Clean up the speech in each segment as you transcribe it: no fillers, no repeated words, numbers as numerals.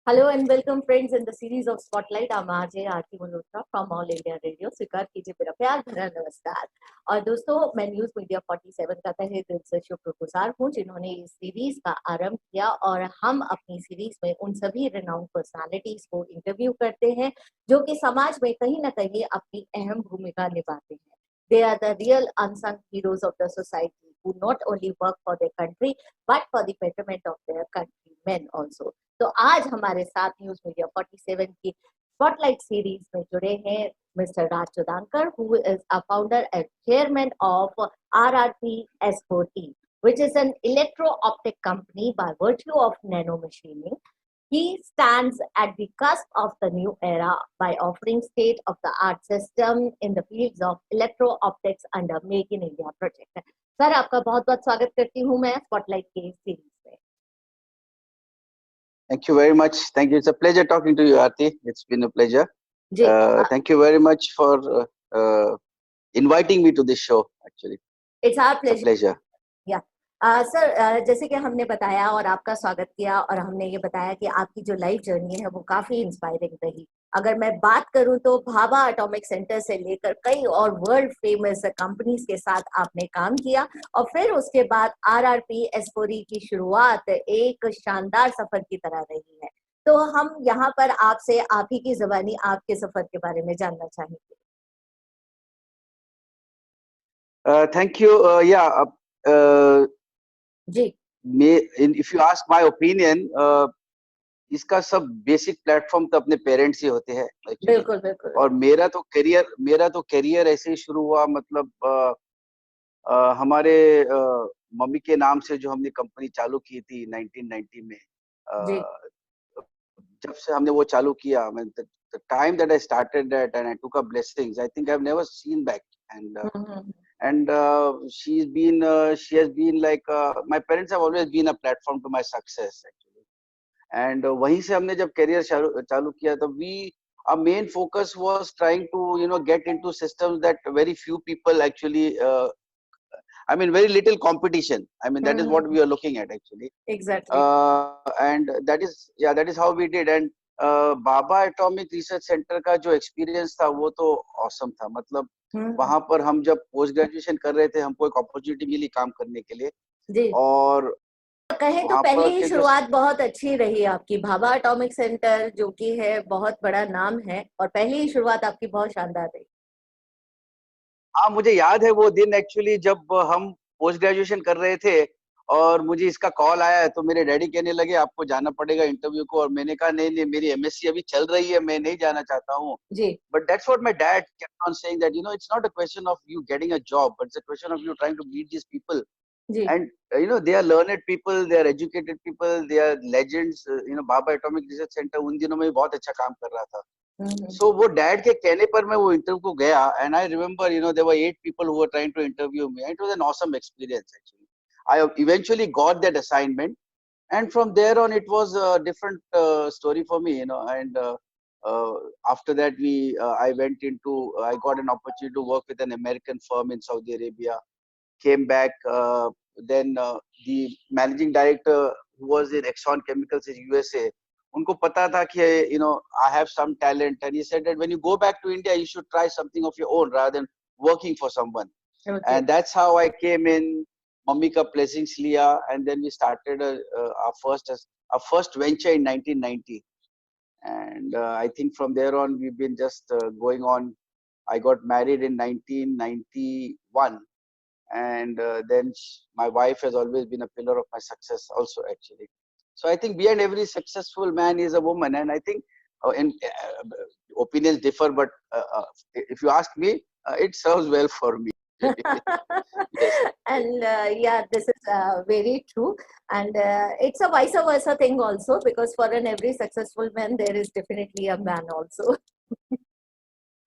Hello and welcome friends in the series of Spotlight. I'm RJ Aarti Malhotra from All India Radio. स्वीकार कीजिए मेरा प्यार भरा नमस्कार। और दोस्तों, मैं न्यूज मीडिया 47 का तहे दिल से शुक्रगुजार हूँ जिन्होंने इस सीरीज का आरंभ किया, और हम अपनी सीरीज में उन सभी रेनाउंड पर्सनालिटीज को इंटरव्यू करते हैं जो कि समाज में कहीं ना कहीं अपनी अहम भूमिका निभाते हैं। They are the real unsung heroes of the society who not only work for their country but for the betterment of their countrymen also. तो आज हमारे साथ न्यूज मीडिया 47 की स्पॉटलाइट सीरीज में जुड़े हैं mister Raj Chudankar, who is a founder and chairman of RRP S4T, which is an electro-optic company by virtue of nano machining. He stands at the cusp of the new era by offering state-of-the-art system in the fields of electro-optics under Make in India project. Sir, आपका बहुत-बहुत स्वागत करती हूँ मैं spotlight के series में। Thank you very much. Thank you. It's a pleasure talking to you, Aarti. It's been a pleasure. Thank you very much for inviting me to this show. Actually, it's our pleasure. It's a pleasure. Yeah. Sir, जैसे कि हमने बताया और आपका स्वागत किया, और हमने ये बताया कि आपकी जो लाइफ जर्नी है वो काफी इंस्पायरिंग रही। अगर मैं बात करूं तो भाभा एटॉमिक सेंटर से लेकर कई और वर्ल्ड फेमस कंपनीज के साथ आपने काम किया, और फिर उसके बाद RRP S4E की शुरुआत एक शानदार सफर की तरह रही है। तो हम यहाँ पर आपसे आप ही की ज़बानी आपके सफर के बारे में जानना चाहेंगे। Thank you. Ji, if you ask my opinion, इसका सब बेसिक प्लेटफॉर्म तो अपने पेरेंट्स ही होते हैं। बिल्कुल बिल्कुल। और मेरा तो करियर ऐसे ही शुरू हुआ, मतलब हमारे मम्मी के नाम से जो हमने कंपनी चालू की थी 1990 में। जब से हमने वो चालू किया, the time that I started that and I took up blessings, I think I've never seen back. And she has been like my parents have always been a platform to my success actually. And वहीं से हमने जब career चालू किया तब our main focus was trying to get into systems that very few people actually very little competition. That is what we are looking at actually. Exactly. And that is how we did. And Bhabha atomic research centre का जो experience था वो तो awesome था। मतलब वहां पर हम जब पोस्ट ग्रेजुएशन कर रहे थे, हमको एक अपॉर्चुनिटी मिली काम करने के लिए। जी। और कहें तो पहले ही शुरुआत बहुत अच्छी रही आपकी। भाभा एटॉमिक सेंटर जो कि है बहुत बड़ा नाम है, और पहली ही शुरुआत आपकी बहुत शानदार रही। हाँ, मुझे याद है वो दिन एक्चुअली जब हम पोस्ट ग्रेजुएशन कर रहे थे और मुझे इसका कॉल आया है, तो मेरे डैडी कहने लगे आपको जाना पड़ेगा इंटरव्यू को। और मैंने कहा नहीं, मेरी MSc अभी चल रही है, मैं नहीं जाना चाहता हूँ। But that's what my dad kept on saying that it's not a question of you getting a job, but it's a question of you trying to meet this people. And they are learned people, they are educated people, they are legends. Bhabha atomic research centre उन दिनों में बहुत अच्छा काम कर रहा था। So वो डैड के कहने पर मैं वो इंटरव्यू को गया, and I remember there were 8 people who were trying to interview me. It was an awesome experience actually. I eventually got that assignment, and from there on it was a different story for me, and after that I got an opportunity to work with an American firm in Saudi Arabia. Came back, then the managing director who was in Exxon Chemicals in USA, उनको पता था कि I have some talent, and he said that when you go back to India you should try something of your own rather than working for someone. And that's how I came in. Mummy का blessings लिया, and then we started our first venture in 1990, and I think from there on we've been just going on. I got married in 1991. And then my wife has always been a pillar of my success also actually. So I think behind every successful man is a woman, and I think opinions differ, but if you ask me, it serves well for me. Yes. And this is very true, and it's a vice versa thing also, because for every successful man there is definitely a man also.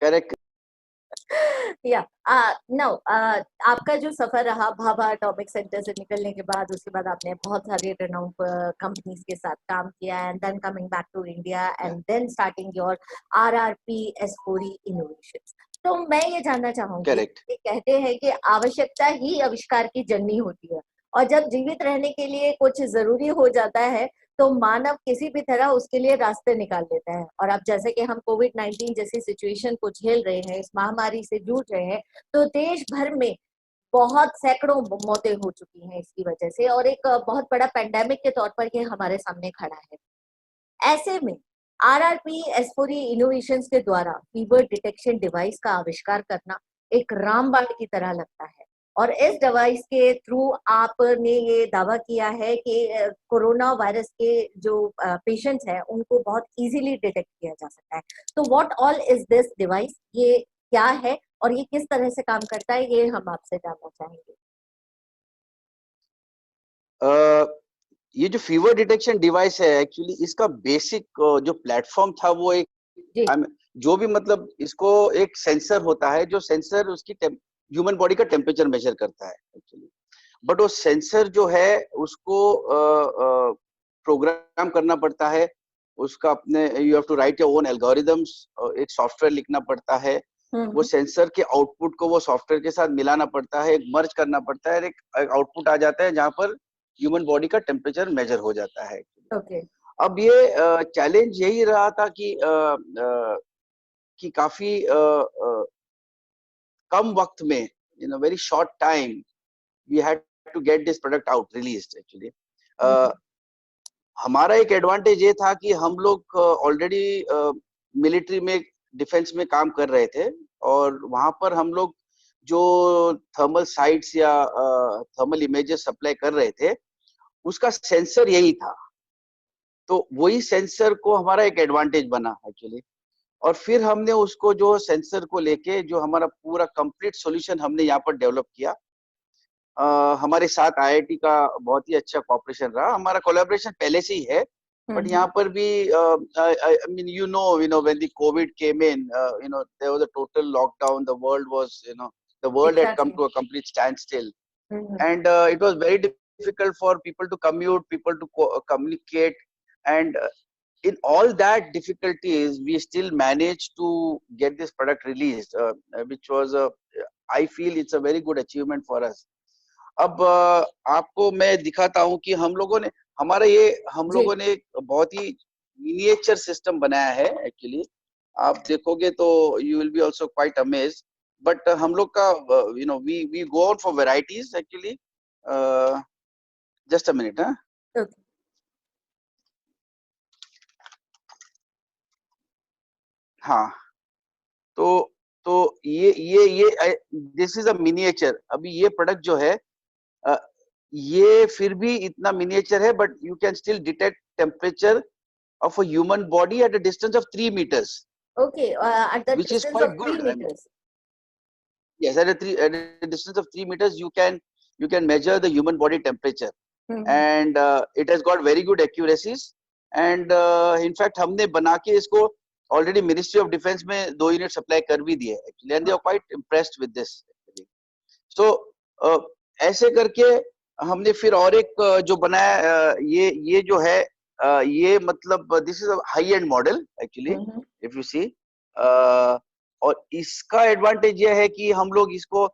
Correct. या no आपका जो सफर रहा Bhabha atomic centre से निकलने के बाद, उसके बाद आपने बहुत सारे रेनाउंड कंपनीज के साथ काम किया and then coming back to India and then starting your RRP S4E innovations. तो मैं ये जानना चाहूंगी करेक्ट। कि कहते हैं कि आवश्यकता ही आविष्कार की जननी होती है, और जब जीवित रहने के लिए कुछ जरूरी हो जाता है तो मानव किसी भी तरह उसके लिए रास्ते निकाल लेता है। और अब जैसे कि हम कोविड-19 जैसी सिचुएशन को झेल रहे हैं, इस महामारी से जूझ रहे हैं, तो देश भर में बहुत सैकड़ों मौतें हो चुकी हैं इसकी वजह से, और एक बहुत बड़ा पेंडेमिक के तौर पर ये हमारे सामने खड़ा है। ऐसे में RRP S4E इनोवेशंस के द्वारा फीवर डिटेक्शन डिवाइस का आविष्कार करना एक रामबाण की तरह लगता है, और इस डिवाइस के थ्रू आपने ये दावा किया है कि कोरोना वायरस के जो पेशेंट्स हैं उनको बहुत इजीली डिटेक्ट किया जा सकता है। तो what all is this device, ये क्या है और ये किस तरह से काम करता है, ये हम आपसे जानना चाहेंगे। ये जो फीवर डिटेक्शन डिवाइस है, एक्चुअली इसका बेसिक जो प्लेटफॉर्म था वो एक जी। जो भी मतलब इसको एक सेंसर होता है, जो सेंसर उसकी ह्यूमन बॉडी का टेम्परेचर मेजर करता है एक्चुअली। बट वो सेंसर जो है उसको प्रोग्राम करना पड़ता है, उसका अपने you have to write your own algorithms, एक सॉफ्टवेयर लिखना पड़ता है, वो सेंसर के आउटपुट को वो सॉफ्टवेयर के साथ मिलाना पड़ता है, एक मर्ज करना पड़ता है, एक आउटपुट आ जाता है जहाँ पर ह्यूमन बॉडी का टेम्परेचर मेजर हो जाता है। ओके। अब ये चैलेंज यही रहा था कि काफी कम वक्त में, in a very short time, we had to get this product out released actually. हमारा एक एडवांटेज ये था कि हम लोग ऑलरेडी मिलिट्री में, डिफेंस में काम कर रहे थे, और वहां पर हम लोग जो थर्मल साइट्स या थर्मल इमेजेस सप्लाई कर रहे थे उसका सेंसर यही था। तो वही सेंसर को हमारा एक एडवांटेज बना एक्चुअली, और फिर हमने उसको जो सेंसर को लेके जो हमारा पूरा कंप्लीट सॉल्यूशन हमने यहाँ पर डेवलप किया। हमारे साथ IIT का बहुत ही अच्छा कॉपरेशन रहा, हमारा कोलैबोरेशन पहले से ही है, बट यहाँ पर भी I mean you know when the COVID came in, there was a total lockdown, the world was, the world had come to a complete standstill, and it was very difficult for people to commute, people to communicate, and in all that difficulties we still managed to get this product released, which was I feel it's a very good achievement for us. अब आपको मैं दिखाता हूँ कि हम लोगों ने एक बहुत ही मिनिएचर सिस्टम बनाया है एक्चुअली। आप देखोगे तो you will be also quite amazed, but हम लोग का we go out for varieties actually. Just a minute. हाँ, तो ये दिस इज अ मिनिएचर। अभी ये प्रोडक्ट जो है ये फिर भी इतना मिनिएचर है, but you can still detect temperature of a human body at a distance of 3 meters. Okay, at the which is distance quite of 3 good. meters. Yes, at a distance of 3 meters, you can measure the human body temperature, and it has got very good accuracies. And in fact, हमने बना के इसको already Ministry of Defense में 2 unit supply कर भी दिए actually, and they are quite impressed with this. So ऐसे करके हमने फिर और एक जो बनाया, ये जो है ये मतलब this is a high end model actually if you see. और इसका एडवांटेज ये है कि हम लोग इसको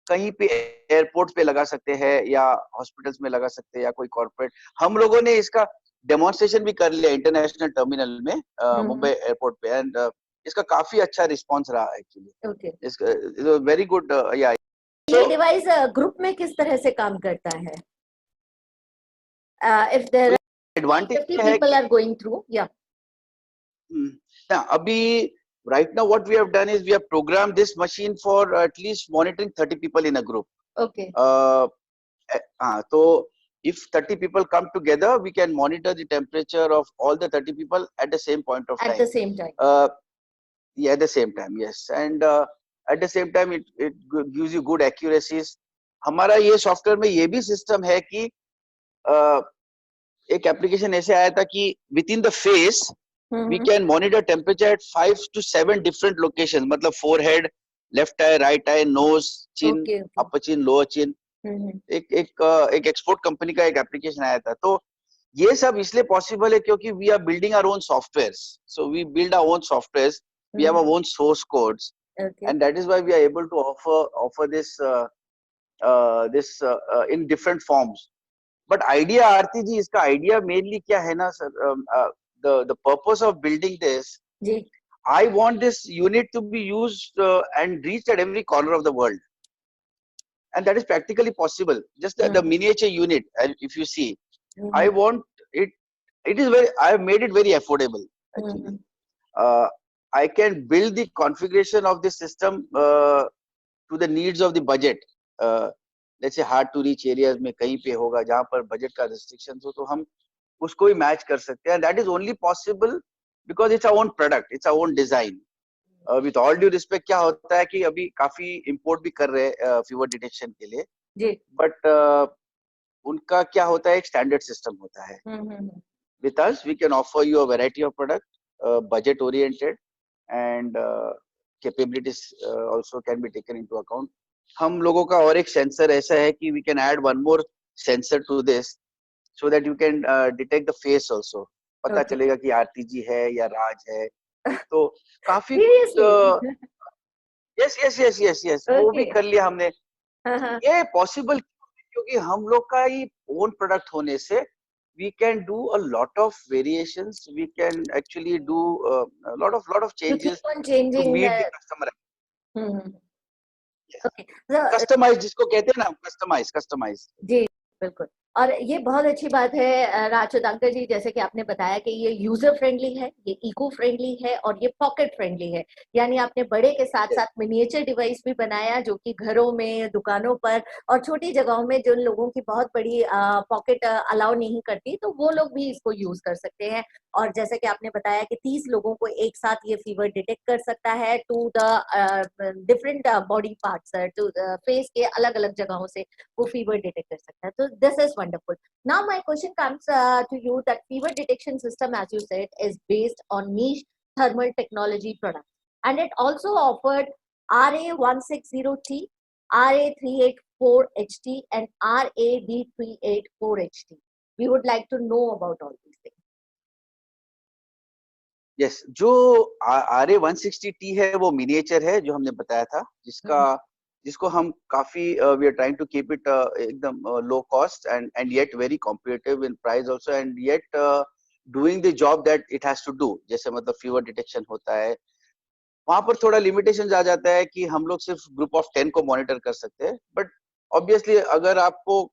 कहीं पे एयरपोर्ट पे लगा सकते हैं या हॉस्पिटल्स में लगा सकते हैं या कोई कॉर्पोरेट। हम लोगों ने इसका डेमोन्स्ट्रेशन भी कर लिया इंटरनेशनल टर्मिनल में मुंबई एयरपोर्ट पे, एंड इसका काफी अच्छा रिस्पांस रहा एक्चुअली। इसका वेरी गुड। या ये डिवाइस ग्रुप में किस तरह से काम करता है? If there are 50 people are going through, yeah. अभी right now what we have done is we have programmed this machine for at least monitoring 30 people in a group. Okay. So if 30 people come together, we can monitor the temperature of all the 30 people at the same point of time. At the same time. Yeah, at the same time, yes. And at the same time it gives you good accuracies. हमारा ये software में ये भी system है कि एक application ऐसे आया था कि with in the face we can monitor temperature at 5 to 7 different locations, मतलब forehead, left eye, right eye, nose, chin, okay okay. Upper chin, lower chin, एक एक्सपोर्ट कंपनी का एक एप्लीकेशन आया था। तो ये सब इसलिए पॉसिबल है क्योंकि we are building our own softwares, so we build our own softwares, we have our own source codes, okay and that is why we are able to offer this in different forms. But idea, Aarti ji, इसका idea mainly क्या है ना sir, the purpose of building this, ji I want this unit to be used and reached at every corner of the world, and that is practically possible. Just the miniature unit, if you see, I want it. It is very. I have made it very affordable. Actually, I can build the configuration of the system to the needs of the budget. Let's say hard to reach areas में कहीं पे होगा जहाँ पर budget का restrictions हो, तो हम उसको भी match कर सकते हैं. And that is only possible because it's our own product, it's our own design. With all due respect, क्या होता है कि अभी काफी import भी कर रहे हैं fever detection के लिए. जी. But उनका क्या होता है, एक standard system होता है. With us, we can offer you a variety of product, budget oriented, and capabilities also can be taken into account. हम लोगों का और एक सेंसर ऐसा है कि we can add one more sensor to this so that you can detect the face also. पता चलेगा कि आरती जी है या राज है. तो काफी yes वो भी कर लिया हमने. ये possible क्योंकि हम लोग का ही own product होने से we can do a lot of variations. We can actually do a lot of changes to meet the customer. Okay. Customize जिसको कहते हैं ना, customize. जी बिल्कुल. और ये बहुत अच्छी बात है राजचंद्र जी, जैसे कि आपने बताया कि ये यूजर फ्रेंडली है, ये इको फ्रेंडली है और ये पॉकेट फ्रेंडली है. यानी आपने बड़े के साथ साथ मिनिएचर डिवाइस भी बनाया जो कि घरों में, दुकानों पर और छोटी जगहों में जिन लोगों की बहुत बड़ी पॉकेट अलाउ नहीं करती, तो वो लोग भी इसको यूज कर सकते हैं. और जैसे कि आपने बताया कि 30 लोगों को एक साथ ये फीवर डिटेक्ट कर सकता है to the different body parts, to face के अलग अलग जगहों से वो फीवर डिटेक्ट कर सकता है. तो this is wonderful. Now my question comes to you that fever detection system, as you said, is based on niche thermal technology products, and it also offered RA160T, RA384HT, and RAD384HT. We would like to know about all these things. Yes, जो RA160T है वो miniature है जो हमने बताया था, जिसको हम काफी we are trying to keep it एकदम low cost and yet very competitive in price also, and yet doing the job that it has to do. जैसे मतलब fever detection होता है, वहां पर थोड़ा limitations आ जाता है कि हम लोग सिर्फ group of 10 को monitor कर सकते हैं. But obviously अगर आपको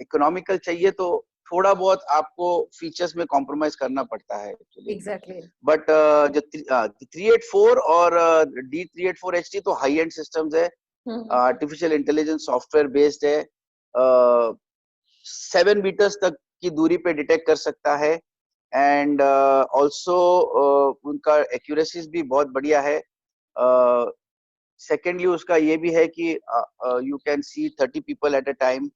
economical चाहिए तो थोड़ा बहुत आपको फीचर्स में कॉम्प्रोमाइज करना पड़ता है एक्चुअली. Exactly. बट जो 384 और D384HT तो हाई एंड सिस्टम्स है, आर्टिफिशियल इंटेलिजेंस सॉफ्टवेयर बेस्ड है, 7 मीटर्स तक की दूरी पे डिटेक्ट कर सकता है, एंड ऑल्सो उनका एक्यूरेसीज भी बहुत बढ़िया है. सेकेंडली उसका ये भी है कि you can see 30 people at a time.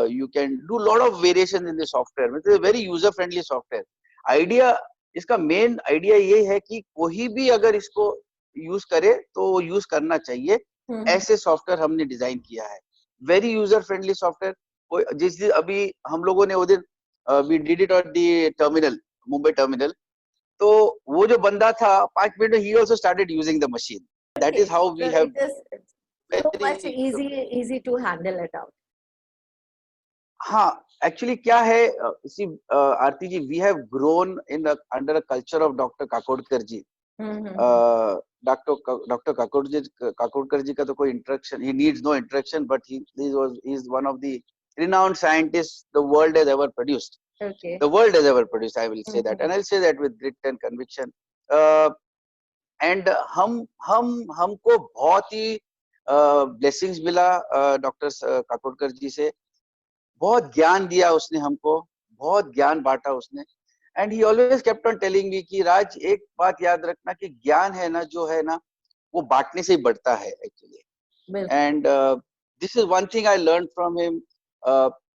You can do a lot of variations in the software. It's a very user friendly software. Idea, इसका मेन आइडिया ये है कि कोई भी अगर इसको यूज करे तो यूज करना चाहिए. ऐसे सॉफ्टवेयर हमने डिजाइन किया है, वेरी यूजर फ्रेंडली सॉफ्टवेयर. जिस दिन अभी हम लोगों ने वो दिन we did it on the terminal, Mumbai terminal, तो वो जो बंदा था 5 मिनट में he also started using the machine. That is how we have. So much easy to handle it out. हाँ, एक्चुअली क्या है, see Aarti ji, we have grown in under a culture of doctor Kakodkar ji. Doctor Kakodkar ji का तो कोई introduction, he needs no introduction, but he is one of the renowned scientists the world has ever produced. Okay. The world has ever produced, I will say that, and I'll say that with grit and conviction. And हमको बहुत ही blessings मिला doctor Kakodkar जी से. बहुत ज्ञान दिया उसने हमको, बहुत ज्ञान बांटा उसने. And he always kept on telling me कि राज, एक बात याद रखना कि ज्ञान है ना, जो है ना, वो बांटने से ही बढ़ता है actually. And this is one thing I learn from him.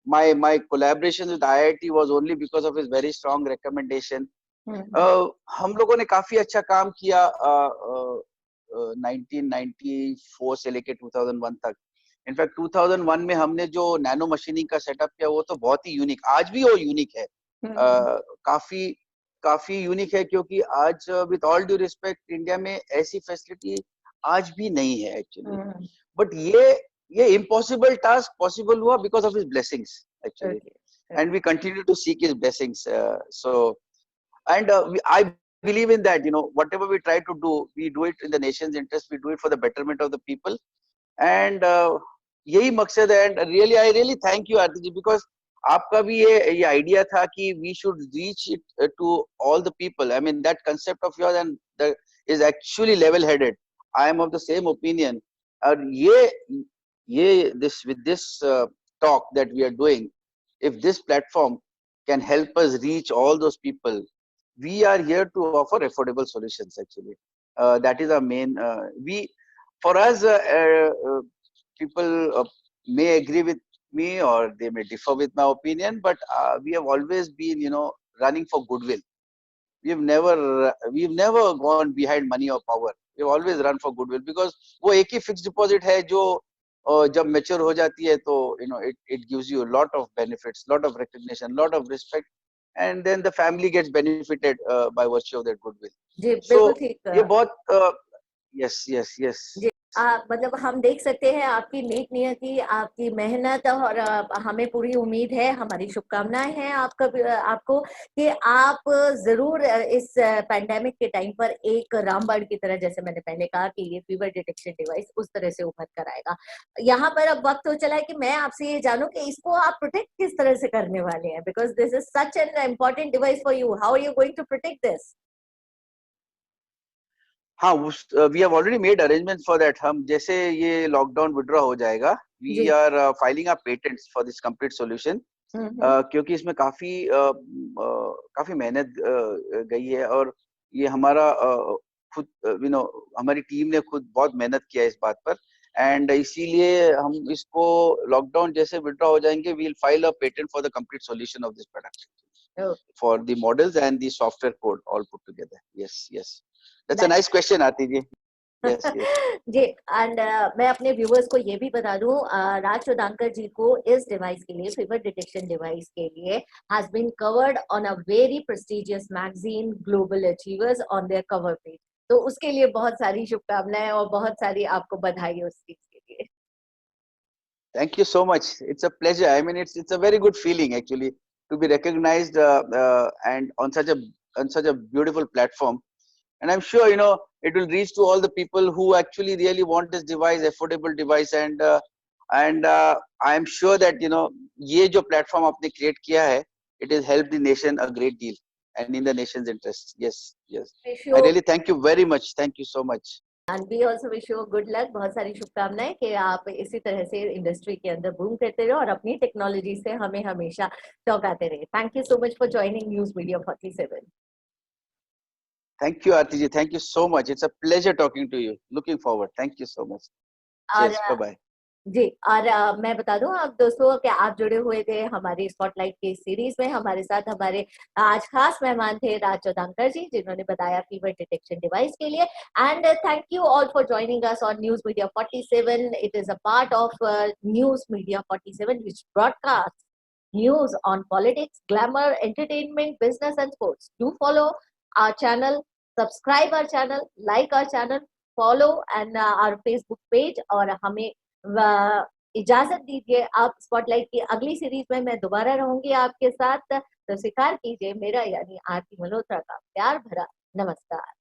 my collaboration with IIT was only because of his very strong recommendation. हम लोगों ने काफी अच्छा काम किया 1994 से लेके 2001 तक। इनफैक्ट 2001 में हमने जो नैनो मशीनिंग का सेटअप किया वो तो बहुत ही यूनिक, आज भी वो यूनिक है। काफी काफी यूनिक है, क्योंकि आज with all due respect India में ऐसी फैसिलिटी आज भी नहीं है एक्चुअली। बट ये इम्पॉसिबल टास्क पॉसिबल हुआ because of his blessings actually, and we continue to seek his blessings. So and I believe in that, whatever we try to do, we do it in the nation's interest, we do it for the betterment of the people, and यही मकसद है। And really I really thank you Aarti ji, because आपका भी ये idea था कि we should reach it to all the people. I mean that concept of yours and is actually level headed. I am of the same opinion. और ये this talk that we are doing, if this platform can help us reach all those people, we are here to offer affordable solutions actually. That is our main for us. People may agree with me or they may differ with my opinion, but we have always been running for goodwill. we've never gone behind money or power. We've always run for goodwill, because वो एक ही fixed deposit है जो जब mature हो जाती है तो it gives you a lot of benefits, lot of recognition, lot of respect, and then the family gets benefited by virtue of that goodwill. Ji So बिल्कुल ठीक। ये बहुत yes. जी मतलब हम देख सकते हैं आपकी नेक नियति, आपकी मेहनत, और हमें पूरी उम्मीद है, हमारी शुभकामनाएं हैं आपको कि आप जरूर इस पैंडेमिक के टाइम पर एक रामबाण की तरह, जैसे मैंने पहले कहा कि ये फीवर डिटेक्शन डिवाइस उस तरह से उभर कर आएगा। यहाँ पर अब वक्त हो चला है कि मैं आपसे ये जानूं कि इसको आप प्रोटेक्ट किस तरह से करने वाले हैं, because this is such an important device for you. How are you going to protect this? हाँ, we have already made arrangement for that. हम जैसे ये लॉकडाउन विड्रॉ हो जाएगा, we are filing a patents for this complete solution, क्योंकि इसमें काफी मेहनत गई है, और ये हमारा खुद हमारी टीम ने खुद बहुत मेहनत किया है इस बात पर, एंड इसीलिए हम इसको लॉकडाउन जैसे विड्रॉ हो जाएंगे, we will file a patent for the complete solution of this product, for the models and the software code all put together. Yes That's a nice question, Aarti ji. Yes. जी, and मैं अपने viewers को ये भी बता दूं, राज चोदांकर जी को इस डिवाइस के लिए, फीवर डिटेक्शन डिवाइस के लिए, has been covered on a very prestigious magazine, global achievers, on their cover page. तो उसके लिए बहुत सारी शुभकामनाएं और बहुत सारी आपको बधाई उस चीज के लिए। Thank you so much. It's a pleasure. I mean, it's a very good feeling actually to be recognized and on such a beautiful platform. And I'm sure it will reach to all the people who actually really want this device, affordable device, and I'm sure that ये जो platform आपने create किया है, it has helped the nation a great deal and in the nation's interest. Yes. I really thank you very much. Thank you so much. And we also wish you good luck. बहुत सारी शुभकामनाएं कि आप इसी तरह से industry के अंदर बूम करते रहो और अपनी टेक्नोलॉजी से हमें हमेशा चौंकाते रहे। Thank you so much for joining News Media 47. Thank you, Aarti ji. Thank you so much. It's a pleasure talking to you. Looking forward. Thank you so much. Cheers. Bye-bye. जी, और मैं बता दूं आप दोस्तों कि आप जुड़े हुए थे हमारी स्पॉटलाइट की सीरीज में। हमारे साथ हमारे आज खास मेहमान थे राज चोदांकर जी, जिन्होंने बताया फीवर डिटेक्शन डिवाइस के लिए। And thank you all for joining us on news media 47. It is a part of news media 47 which broadcasts news on politics, glamour, entertainment, business and sports. Do follow our channel, subscribe our channel, like our channel, follow and our Facebook page। और हमें इजाजत दीजिए। आप spotlight की अगली series में मैं दोबारा रहूंगी आपके साथ, तो स्वीकार कीजिए मेरा यानी आरती मल्होत्रा का प्यार भरा नमस्कार।